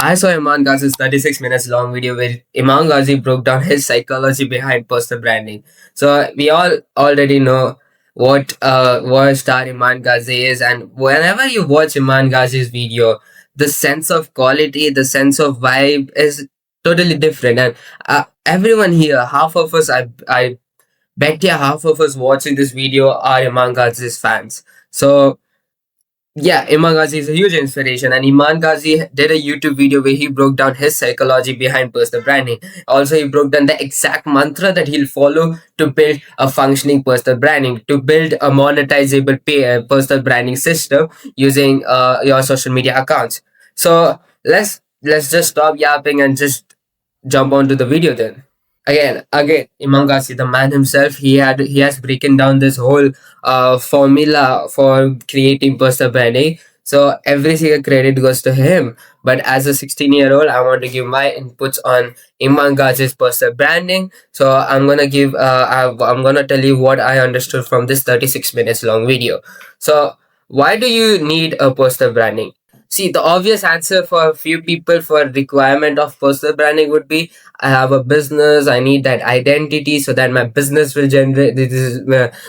I saw Iman Gadzhi's 36 minutes long video where Iman Gadzhi broke down his psychology behind personal branding. So we all already know what star Iman Gadzhi is, and whenever you watch Iman Gadzhi's video, the sense of quality, the sense of vibe is totally different. And everyone here, half of us, I bet you half of us watching this video are Iman Gadzhi's fans. So yeah, Iman Ghazi is a huge inspiration, and Iman Ghazi did a YouTube video where he broke down his psychology behind personal branding. Also, he broke down the exact mantra that he'll follow to build a functioning personal branding, to build a monetizable personal branding system using your social media accounts. So let's just stop yapping and just jump onto the video then. Again, Imam Ghazi, the man himself, he has broken down this whole formula for creating personal branding. So every single credit goes to him. But as a 16-year-old, I want to give my inputs on Iman Ghazi's personal branding. So I'm gonna tell you what I understood from this 36 minutes long video. So why do you need a personal branding? See, the obvious answer for a few people for requirement of personal branding would be I have a business. I need that identity so that my business will generate.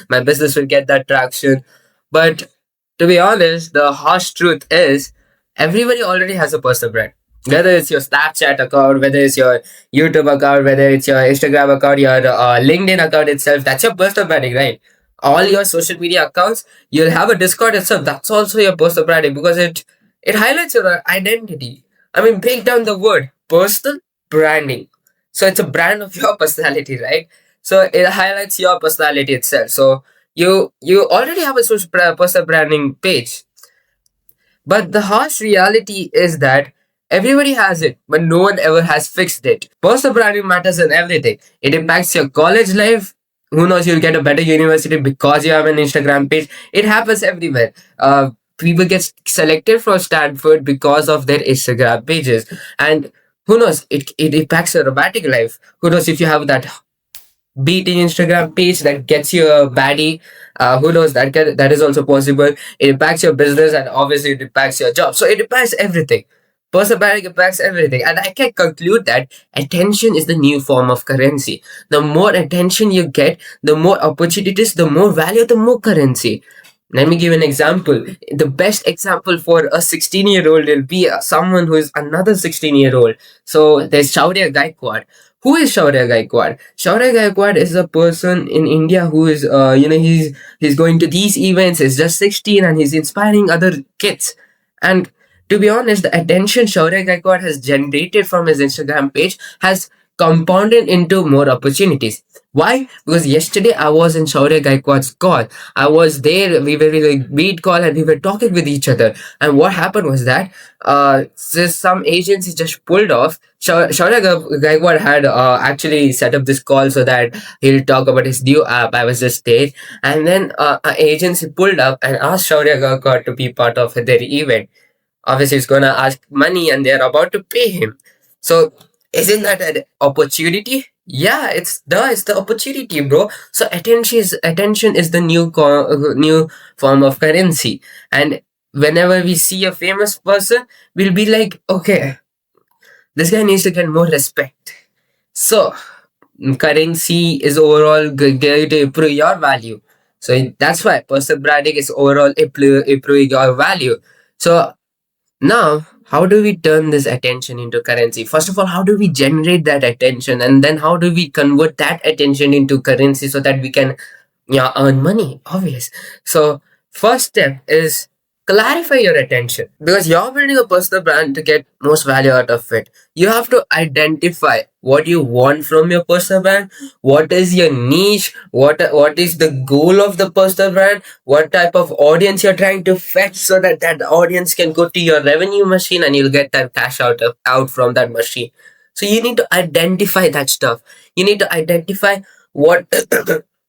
My business will get that traction. But to be honest, the harsh truth is everybody already has a personal brand. Whether it's your Snapchat account, whether it's your YouTube account, whether it's your Instagram account, your LinkedIn account itself, that's your personal branding, right? All your social media accounts, you'll have a Discord itself. That's also your personal branding because it highlights your identity. I mean, break down the word personal branding. So it's a brand of your personality, right? So it highlights your personality itself. So you already have a personal branding page, but the harsh reality is that everybody has it, but no one ever has fixed it. Personal branding matters in everything. It impacts your college life. Who knows, you'll get a better university because you have an Instagram page. It happens everywhere. People get selected for Stanford because of their Instagram pages. And who knows, it impacts your romantic life. Who knows, if you have that beating Instagram page that gets you a baddie. Who knows, that is also possible. It impacts your business and obviously it impacts your job. So it impacts everything. Personal branding impacts everything. And I can conclude that attention is the new form of currency. The more attention you get, the more opportunities, the more value, the more currency. Let me give an example. The best example for a 16-year-old will be someone who is another 16-year-old. So there's Shaurya Gaikwad. Who is Shaurya Gaikwad? Shaurya Gaikwad is a person in India who is, he's going to these events. He's just 16 and he's inspiring other kids. And to be honest, the attention Shaurya Gaikwad has generated from his Instagram page has compounded into more opportunities. Why? Because yesterday I was in Shaurya Gaikwad's call. I was there. We were in a meet call and we were talking with each other. And what happened was that some agency just pulled off. Shaurya Gaikwad had actually set up this call so that he'll talk about his new app. I was just there, and then an agency pulled up and asked Shaurya Gaikwad to be part of their event. Obviously, he's gonna ask money, and they're about to pay him. So, isn't that an opportunity? Yeah, it's the opportunity, bro. So attention is the new form of currency, and whenever we see a famous person, we'll be like, okay, this guy needs to get more respect. So currency is overall going to improve your value. So that's why personal branding is overall improving your value. So now, how do we turn this attention into currency? First of all, how do we generate that attention? And then how do we convert that attention into currency so that we can, yeah, earn money? Obvious. So first step is clarify your attention, because you're building a personal brand to get most value out of it. You have to identify what you want from your personal brand, what is your niche, what is the goal of the personal brand, what type of audience you're trying to fetch so that that audience can go to your revenue machine and you'll get that cash out from that machine. So you need to identify that stuff. You need to identify what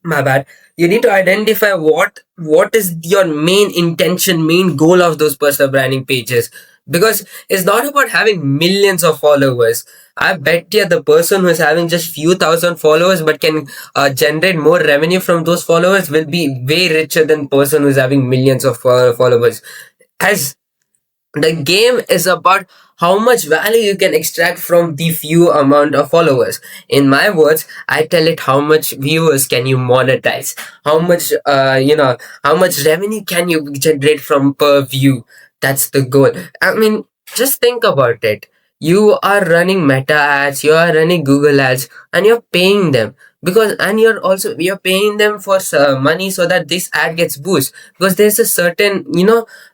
my bad. You need to identify what is your main intention, main goal of those personal branding pages, because it's not about having millions of followers. I bet you the person who is having just few thousand followers but can generate more revenue from those followers will be way richer than person who's having millions of followers. As The game is about how much value you can extract from the few amount of followers. In my words, I tell it how much viewers can you monetize, how much how much revenue can you generate from per view. That's the goal. I mean, just think about it. You are running meta ads, you are running Google ads, and you're paying them, because and you're paying them for money so that this ad gets boost, because there's a certain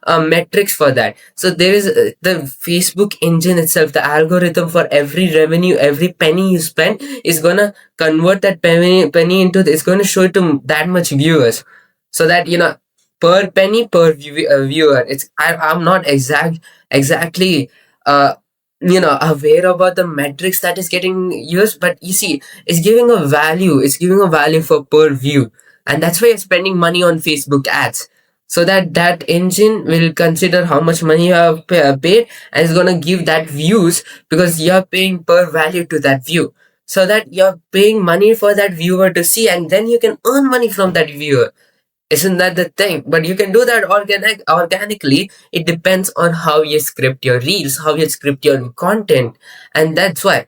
metrics for that. So there is the Facebook engine itself, the algorithm for every revenue, every penny you spend is gonna convert that penny into, it's gonna show it to that much viewers, so that per penny per viewer. I'm not exactly uh aware about the metrics that is getting used, but you see, it's giving a value for per view, and that's why you're spending money on Facebook ads, so that that engine will consider how much money you have paid, and it's going to give that views, because you're paying per value to that view, so that you're paying money for that viewer to see, and then you can earn money from that viewer. Isn't that the thing? But you can do that organically. It depends on how you script your reels, how you script your content. And that's why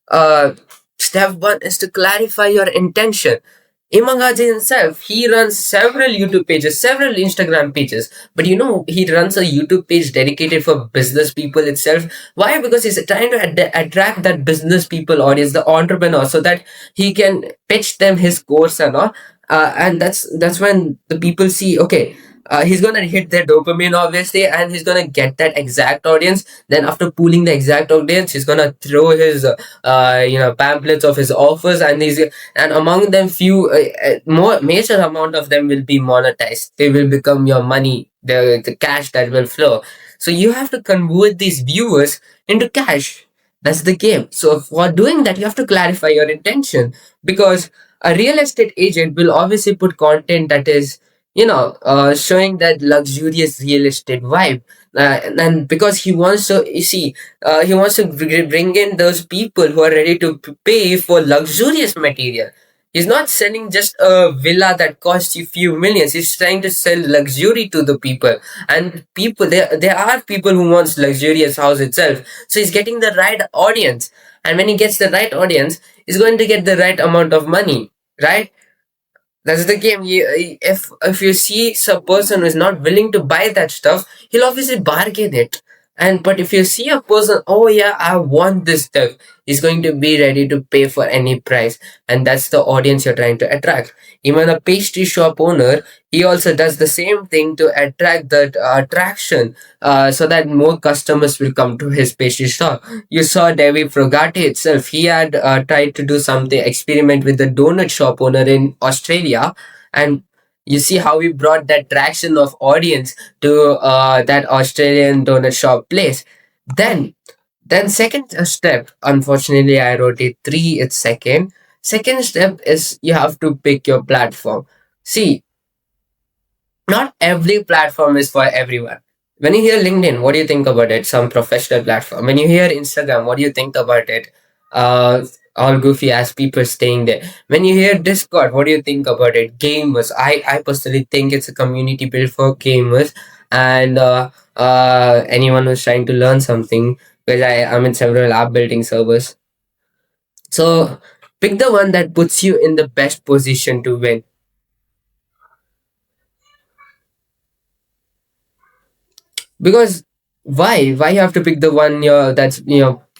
uh, step one is to clarify your intention. Iman Gadzhi himself, he runs several YouTube pages, several Instagram pages, but he runs a YouTube page dedicated for business people itself. Why? Because he's trying to attract that business people audience, the entrepreneur, so that he can pitch them his course and all. And that's when the people see, okay, he's gonna hit their dopamine obviously, and he's gonna get that exact audience. Then after pooling the exact audience, he's gonna throw his pamphlets of his offers, and among them few more major amount of them will be monetized. They will become your money, the cash that will flow. So you have to convert these viewers into cash. That's the game. So for doing that, you have to clarify your intention, because a real estate agent will obviously put content that is showing that luxurious real estate vibe, and because he wants to, he wants to bring in those people who are ready to pay for luxurious material. He's not selling just a villa that costs you few millions. He's trying to sell luxury to the people, and people, there are people who wants luxurious house itself. So he's getting the right audience, and when he gets the right audience, he's going to get the right amount of money, right? That's the game. If you see some person who is not willing to buy that stuff, he'll obviously bargain it. And but if you see a person, oh yeah, I want this stuff, he's going to be ready to pay for any price, and that's the audience you're trying to attract. Even a pastry shop owner, he also does the same thing to attract that attraction, so that more customers will come to his pastry shop. You saw Devi Frogati itself. He had tried to do something, experiment with the donut shop owner in Australia, and you see how we brought that traction of audience to that Australian donut shop place. Then, then second step, unfortunately, I wrote it three. It's second. Second step is you have to pick your platform. See, not every platform is for everyone. When you hear LinkedIn, what do you think about it? Some professional platform. When you hear Instagram, what do you think about it? Uh, all goofy ass people staying there. When you hear Discord, what do you think about it? Gamers. I personally think it's a community built for gamers, and anyone who's trying to learn something. Because I'm in several app building servers. So pick the one that puts you in the best position to win. Because why you have to pick the one that's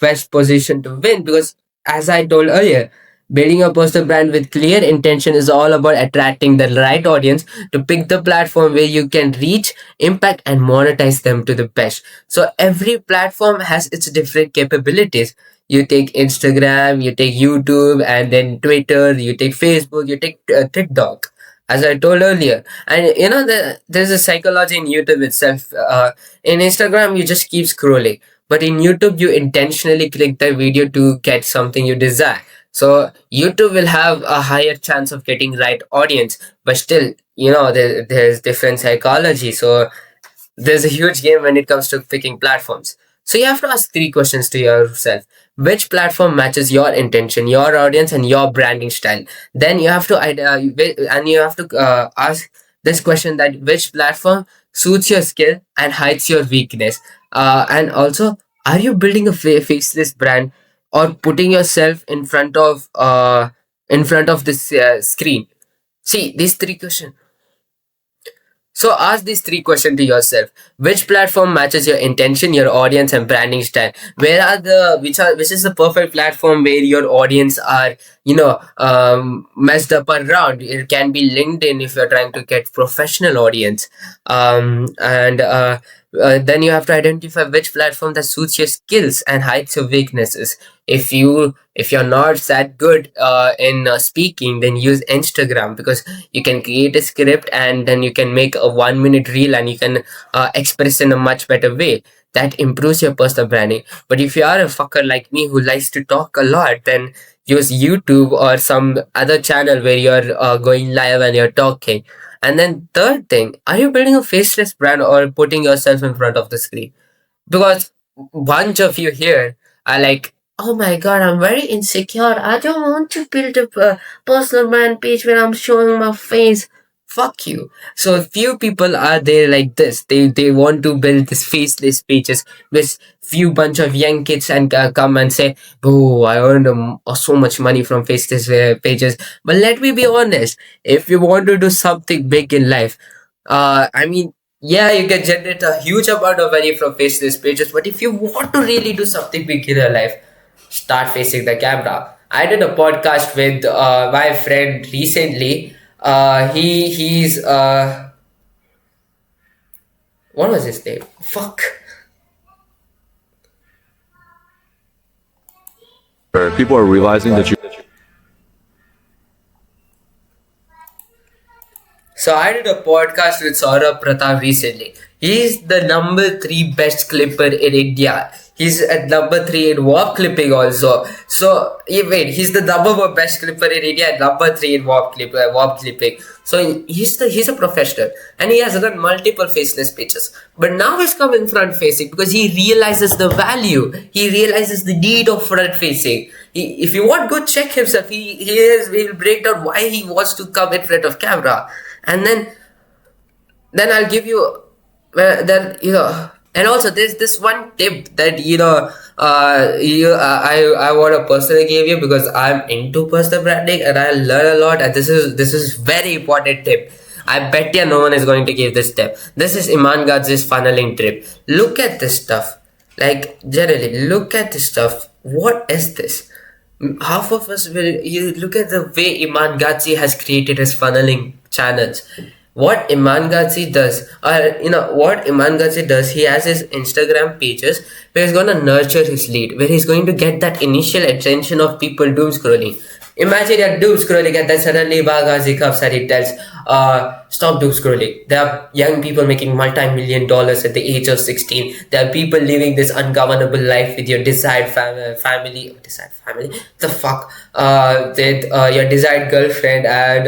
best position to win? Because as I told earlier, building a personal brand with clear intention is all about attracting the right audience to pick the platform where you can reach, impact, and monetize them to the best. So every platform has its different capabilities. You take Instagram, you take YouTube, and then Twitter, you take Facebook, you take TikTok, as I told earlier. And there's a psychology in YouTube itself. In Instagram, you just keep scrolling, but in YouTube, you intentionally click the video to get something you desire. So YouTube will have a higher chance of getting right audience, but still, there's different psychology. So there's a huge game when it comes to picking platforms. So you have to ask three questions to yourself. Which platform matches your intention, your audience, and your branding style? Then you have to ask this question: that which platform suits your skill and hides your weakness? And also, are you building a faceless brand or putting yourself in front of this screen? See, these three questions. So ask these three questions to yourself. Which platform matches your intention, your audience, and branding style? Which is the perfect platform where your audience are, messed up around? It can be LinkedIn if you're trying to get professional audience. And Then you have to identify which platform that suits your skills and hides your weaknesses. If you're not that good in speaking, then use Instagram, because you can create a script and then you can make a 1 minute reel and you can express in a much better way that improves your personal branding. But if you are a fucker like me who likes to talk a lot, then use YouTube or some other channel where you're going live and you're talking. And then third thing, are you building a faceless brand or putting yourself in front of the screen? Because bunch of you here are like, oh my god, I'm very insecure, I don't want to build a personal brand page where I'm showing my face. Fuck you. So few people are there like this, they want to build this faceless pages with few bunch of young kids and come and say, oh, I earned so much money from faceless pages. But let me be honest, if you want to do something big in life, I mean, yeah, you can generate a huge amount of value from faceless pages, but if you want to really do something big in your life, start facing the camera. I did a podcast with my friend recently. He's what was his name? Fuck. Where people are realizing that you So I did a podcast with Saurabh Pratap recently. He's the number three best clipper in India. He's at number three in warp clipping also. So wait, he's the number one best clipper in India and number three in warp clipping. So he's a professional and he has done multiple faceless pitches. But now he's coming front facing because he realizes the value. He realizes the need of front facing. If you want, go check himself. He'll break down why he wants to come in front of camera, and then I'll give you then and also there's this one tip that I want to personally give you, because I'm into personal branding and I learn a lot, and this is very important tip. I bet you no one is going to give this tip. This is Iman Gadzhi's funneling tip. Look at this stuff. Like, generally, look at this stuff. What is this? Half of us will, you look at the way Iman Gadzhi has created his funneling channels. What Iman Gadzhi does, what Iman Gadzhi does, he has his Instagram pages where he's gonna nurture his lead, where he's going to get that initial attention of people doom scrolling. Imagine you're doom scrolling and then suddenly Bagazi comes and he tells, stop doom scrolling. There are young people making multi-million dollars at the age of 16. There are people living this ungovernable life with your desired family, the fuck, with your desired girlfriend and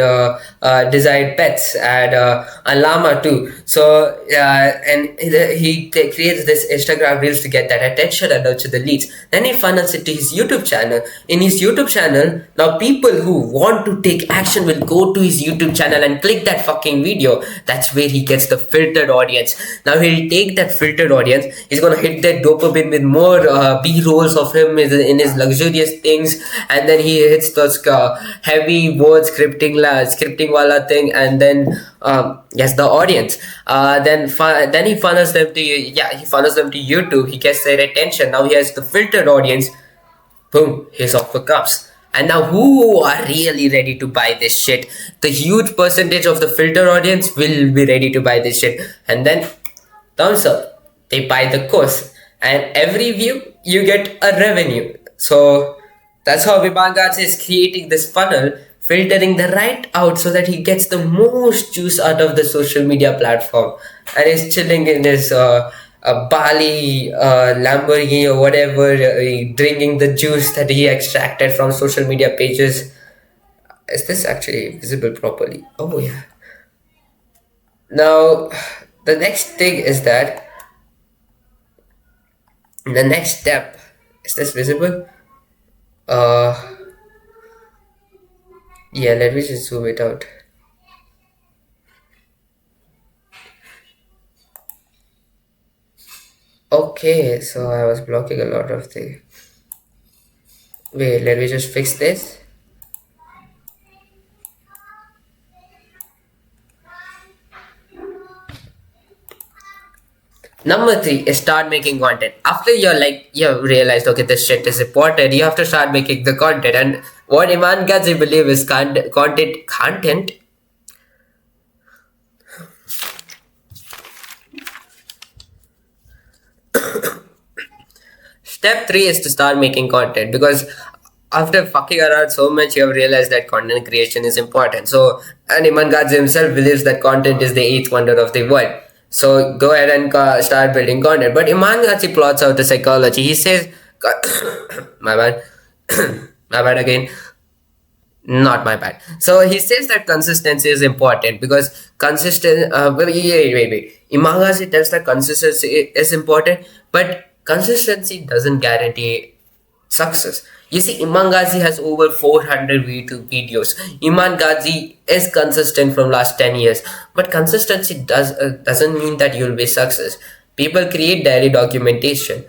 desired pets and a llama too. So, and creates this Instagram reels to get that attention and nurture the leads. Then he funnels it to his YouTube channel. In his YouTube channel, now people who want to take action will go to his YouTube channel and click that fucking video. That's where he gets the filtered audience. Now he'll take that filtered audience, he's gonna hit that dopamine with more B-rolls of him in his luxurious things, and then he hits those heavy word scripting wala thing, and then yes, the audience. Then he funnels them to YouTube. He gets their attention. Now he has the filtered audience. Boom, his offer comes. And now who are really ready to buy this shit? The huge percentage of the filter audience will be ready to buy this shit. And then thumbs up, they buy the course. And every view, you get a revenue. So that's how Iman Gadzhi is creating this funnel, filtering the right out so that he gets the most juice out of the social media platform. And he's chilling in his a Bali Lamborghini or whatever, drinking the juice that he extracted from social media pages. Is this actually visible properly? Oh yeah. Now, the next thing is that the next step, is this visible? Uh, yeah. Let me just zoom it out. Okay, so I was blocking a lot of the. Wait, let me just fix this. Number three is start making content. After you realized okay this shit is important, you have to start making the content. And what Iman Gadzhi believe is content. Step three is to start making content because after fucking around so much, you have realized that content creation is important. So, and Iman Gadzhi himself believes that content is the eighth wonder of the world. So, go ahead and start building content. But Iman Gadzhi plots out the psychology. He says, my bad, my bad again. Not my bad. So he says that consistency is important because wait. Imagashi tells that consistency is important, but consistency doesn't guarantee success. You see, Iman Ghazi has over 400 YouTube videos. Iman Ghazi is consistent from last 10 years, but consistency doesn't mean that you'll be success. People create daily documentation.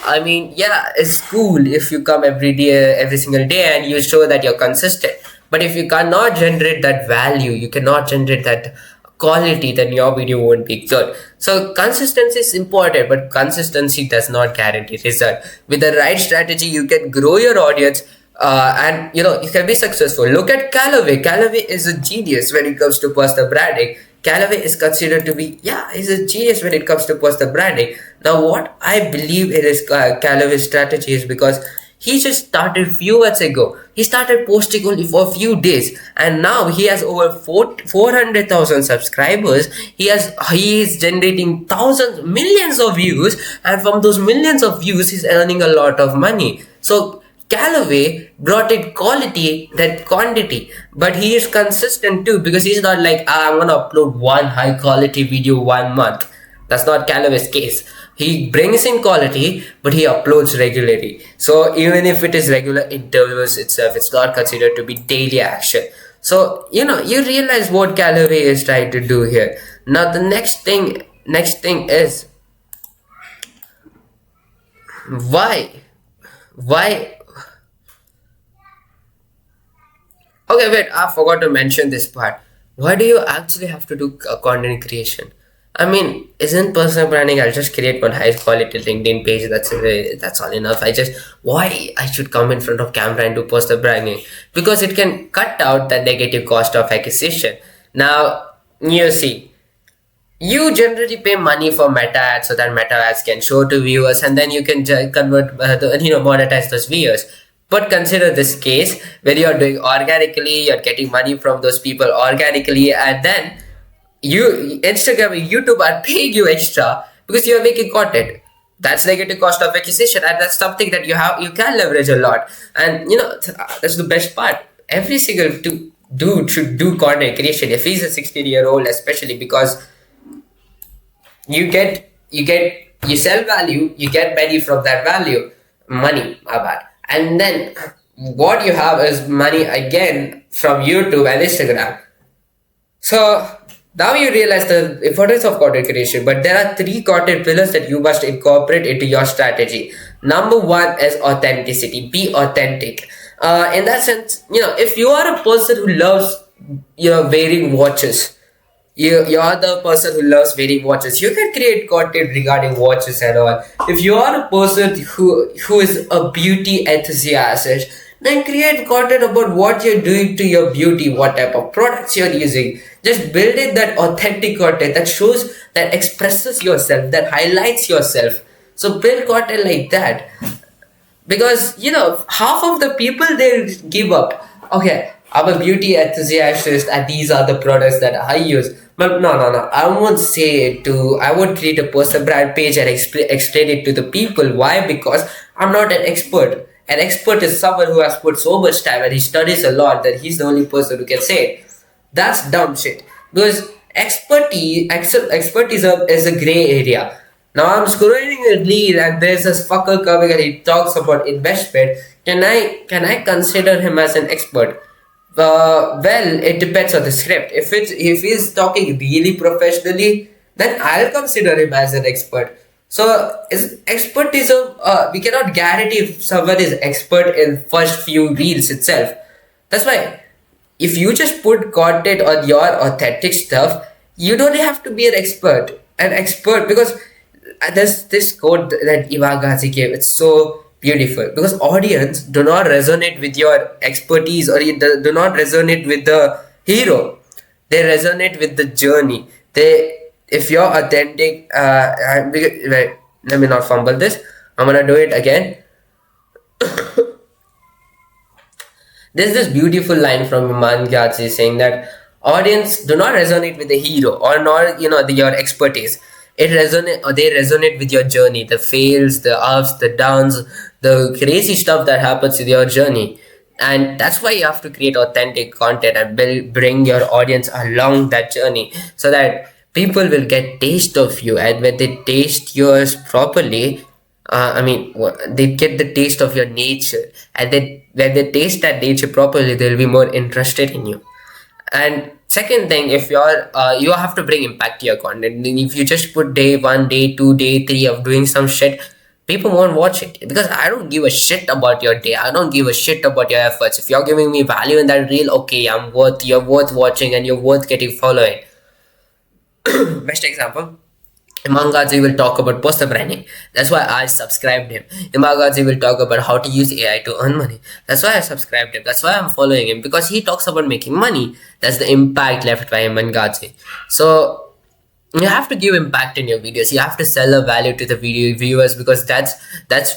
I mean, yeah, it's cool if you come every day, every single day, and you show that you're consistent. But if you cannot generate that value, you cannot generate that quality, then your video won't be good. So consistency is important, but consistency does not guarantee result. With the right strategy, you can grow your audience, and you can be successful. Look at Callaway. Callaway is a genius when it comes to personal branding. Callaway is considered to be, yeah, he's a genius when it comes to personal branding. Now, what I believe it is Callaway's strategy is because he just started few months ago. He started posting only for a few days, and now he has over 400,000 subscribers. He is generating thousands, millions of views, and from those millions of views, he's earning a lot of money. So Callaway brought it quality that quantity, but he is consistent too because he's not like I'm gonna upload one high quality video 1 month. That's not Callaway's case. He brings in quality, but he uploads regularly. So even if it is regular interviews itself, it's not considered to be daily action. So you realize what Callaway is trying to do here. Now the next thing is why why Okay, wait, I forgot to mention this part. Why do you actually have to do content creation? I mean, isn't personal branding? I'll just create one high quality LinkedIn page. That's all enough. Why I should come in front of camera and do personal branding? Because it can cut out the negative cost of acquisition. Now, you see, you generally pay money for meta ads so that meta ads can show to viewers, and then you can convert monetize those viewers. But consider this case where you're doing organically, you're getting money from those people organically, and then Instagram and YouTube are paying you extra because you're making content. That's negative cost of acquisition, and that's something that you can leverage a lot. And that's the best part. Every single dude should do content creation if he's a 16-year-old, especially because you sell value, you get money from that value. Money, my bad. And then what you have is money again from YouTube and Instagram. So now you realize the importance of content creation, but there are three content pillars that you must incorporate into your strategy. Number one is authenticity. Be authentic. In that sense, if you are a person who loves wearing watches, you're the person who loves wearing watches, you can create content regarding watches and all. If you are a person who is a beauty enthusiast, then create content about what you're doing to your beauty, what type of products you're using. Just build in that authentic content that shows, that expresses yourself, that highlights yourself. So build content like that, because half of the people, they give up. Okay, I'm a beauty enthusiast and these are the products that I use. But no, I won't say it to, I won't create a personal brand page and explain it to the people. Why? Because I'm not an expert. An expert is someone who has put so much time and he studies a lot that he's the only person who can say it. That's dumb shit. Because expertise is a gray area. Now I'm scrolling a reel and there's this fucker coming and he talks about investment. Can I consider him as an expert? Well, it depends on the script. If he's talking really professionally, then I'll consider him as an expert. So is expertise, we cannot guarantee if someone is expert in first few reels itself. That's why if you just put content on your authentic stuff, you don't have to be an expert, because there's this quote that Iman Gadzhi gave. It's so beautiful because audience do not resonate with your expertise, or you do not resonate with the hero. They resonate with the journey. If you're authentic, wait, let me not fumble this. I'm gonna do it again. There's this beautiful line from Iman Gadzhi saying that audience do not resonate with the hero, or not, your expertise. They resonate with your journey, the fails, the ups, the downs, the crazy stuff that happens with your journey. And that's why you have to create authentic content and bring your audience along that journey, so that people will get taste of you. And when they taste yours properly, they get the taste of your nature, and then when they taste that nature properly, they'll be more interested in you. And second thing, if you have to bring impact to your content. If you just put day one, day two, day three of doing some shit, people won't watch it, because I don't give a shit about your day. I don't give a shit about your efforts. If you're giving me value in that reel, okay, you're worth watching, and you're worth getting following. Best example, Iman Gadzhi will talk about personal branding. That's why I subscribed him. Iman Gadzhi will talk about how to use AI to earn money. That's why I subscribed him. That's why I'm following him, because he talks about making money. That's the impact left by Iman Gadzhi. So you have to give impact in your videos. You have to sell a value to the video viewers, because that's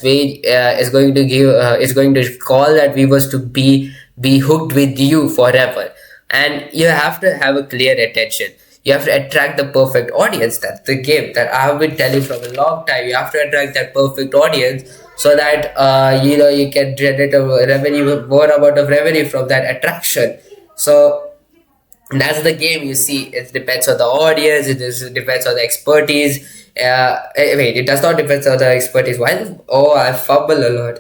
where is going to call that viewers to be hooked with you forever. And you have to have a clear attention. You have to attract the perfect audience. That's the game that I have been telling from a long time. You have to attract that perfect audience, so that you can generate a revenue, more amount of revenue from that attraction. So that's the game. You see, it depends on the audience. It depends on the expertise. Wait, it does not depend on the expertise. Why? Oh, I fumble a lot.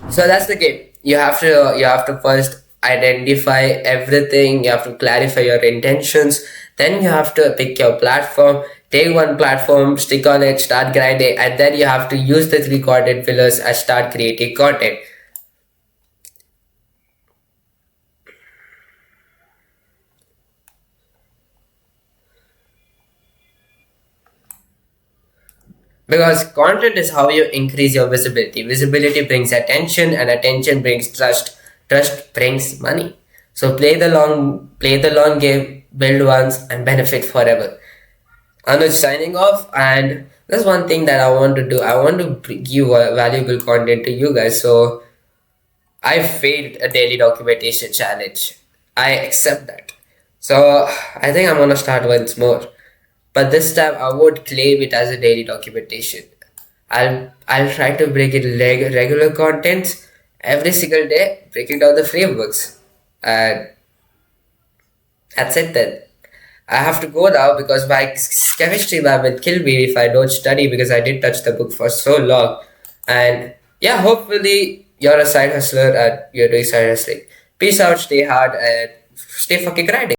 So that's the game. You have to first identify everything. You have to clarify your intentions. Then you have to pick your platform. Take one platform, stick on it, start grinding, and then you have to use the three content pillars and start creating content. Because content is how you increase your visibility. Visibility brings attention, and attention brings trust. Trust brings money. So play the long game, build once, and benefit forever. Anuj signing off, and that's one thing that I want to do. I want to give valuable content to you guys. So I failed a daily documentation challenge. I accept that. So I think I'm gonna start once more. But this time I won't claim it as a daily documentation. I'll try to break it regular contents every single day, breaking down the frameworks. And that's it then. I have to go now, because my chemistry lab will kill me if I don't study, because I did touch the book for so long. And yeah, hopefully you're a side hustler and you're doing side hustling. Peace out, stay hard, and stay fucking grinding.